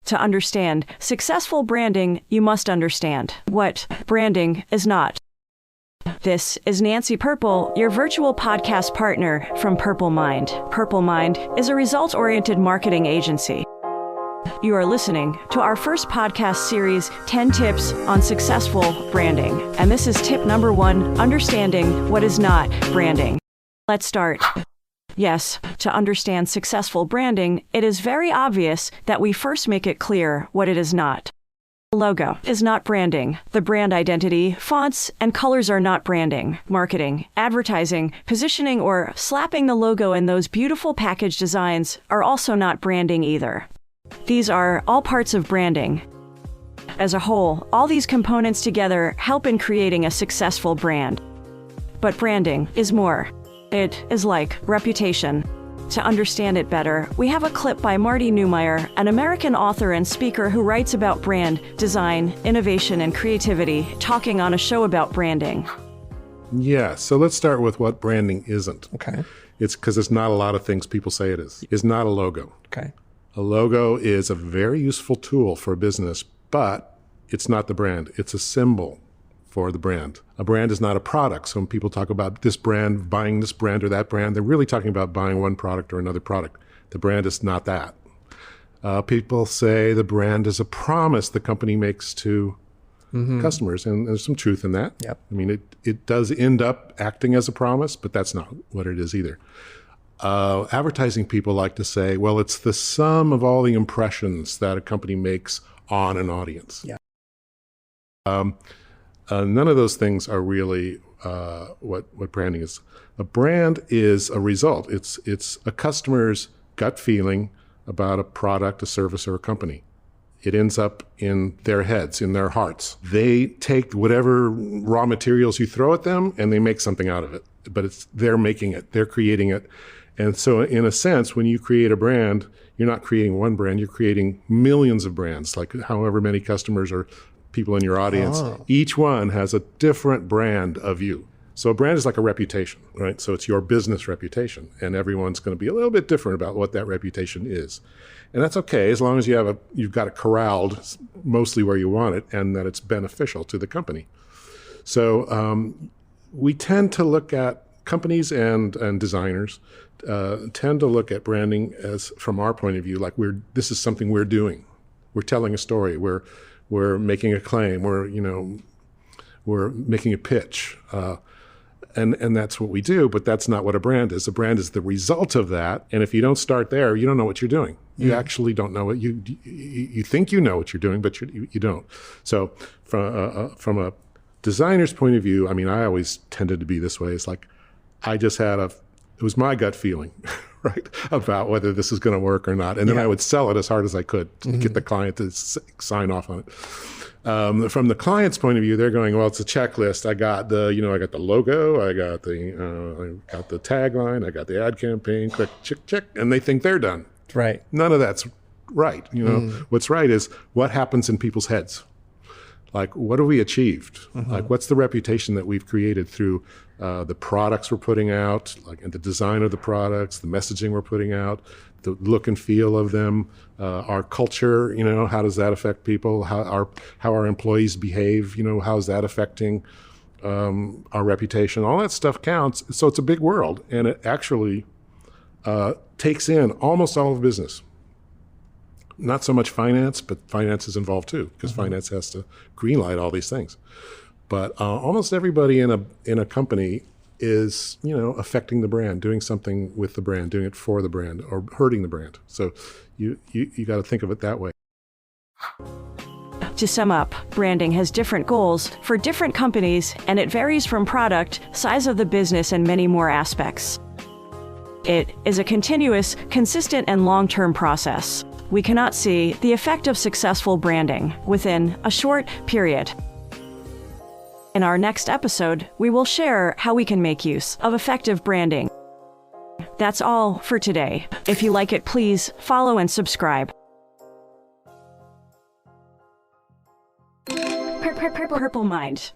To understand successful branding, you must understand what branding is not. This is Nancy Purple, your virtual podcast partner from Purple Mind. Purple Mind is a results-oriented marketing agency. You are listening to our first podcast series, 10 Tips on Successful Branding. And this is tip number 1, understanding what is not branding. Let's start. Yes, to understand successful branding, it is very obvious that we first make it clear what it is not. The logo is not branding. The brand identity, fonts, and colors are not branding. Marketing, advertising, positioning, or slapping the logo in those beautiful package designs are also not branding either. These are all parts of branding. As a whole, all these components together help in creating a successful brand. But branding is more. It is like reputation. To understand it better, we have a clip by Marty Neumeier, an American author and speaker who writes about brand, design, innovation, and creativity, talking on a show about branding. Yeah, so let's start with what branding isn't. Okay. It's because it's not a lot of things people say it is. It's not a logo. Okay. A logo is a very useful tool for a business, but it's not the brand. It's a symbol for the brand. A brand is not a product. So when people talk about this brand, buying this brand or that brand, they're really talking about buying one product or another product. The brand is not that. People say the brand is a promise the company makes to customers, and there's some truth in that. Yep. I mean, it does end up acting as a promise, but that's not what it is either. Advertising people like to say, well, it's the sum of all the impressions that a company makes on an audience. Yeah. None of those things are really what branding is. A brand is a result. It's a customer's gut feeling about a product, a service, or a company. It ends up in their heads, in their hearts. They take whatever raw materials you throw at them and they make something out of it. But they're making it, they're creating it. And so in a sense, when you create a brand, you're not creating one brand, you're creating millions of brands, like however many customers or people in your audience. Oh. Each one has a different brand of you. So a brand is like a reputation, right? So it's your business reputation, and everyone's going to be a little bit different about what that reputation is. And that's okay, as long as you've got it corralled mostly where you want it and that it's beneficial to the company. So we tend to look at companies and designers tend to look at branding as, from our point of view, like this is something we're doing. We're telling a story. We're making a claim. We're making a pitch, and that's what we do. But that's not what a brand is. A brand is the result of that. And if you don't start there, you don't know what you're doing. You actually don't know what you think you know what you're doing, but you don't. So from a designer's point of view, I mean, I always tended to be this way. It's like it was my gut feeling, right, about whether this is going to work or not. And then I would sell it as hard as I could to get the client to sign off on it. From the client's point of view, they're going, well, it's a checklist. I got the logo, I got the tagline, I got the ad campaign, click, check, and they think they're done. Right. None of that's right. What's right is what happens in people's heads. Like, what have we achieved? Like, what's the reputation that we've created through the products we're putting out, like the design of the products, the messaging we're putting out, the look and feel of them, our culture, how does that affect people? How our employees behave, how is that affecting our reputation? All that stuff counts. So it's a big world, and it actually takes in almost all of business. Not so much finance, but finance is involved too, because finance has to greenlight all these things. But almost everybody in a company is, affecting the brand, doing something with the brand, doing it for the brand, or hurting the brand. So you got to think of it that way. To sum up, branding has different goals for different companies, and it varies from product, size of the business, and many more aspects. It is a continuous, consistent, and long-term process. We cannot see the effect of successful branding within a short period. In our next episode, we will share how we can make use of effective branding. That's all for today. If you like it, please follow and subscribe. Purple Mind.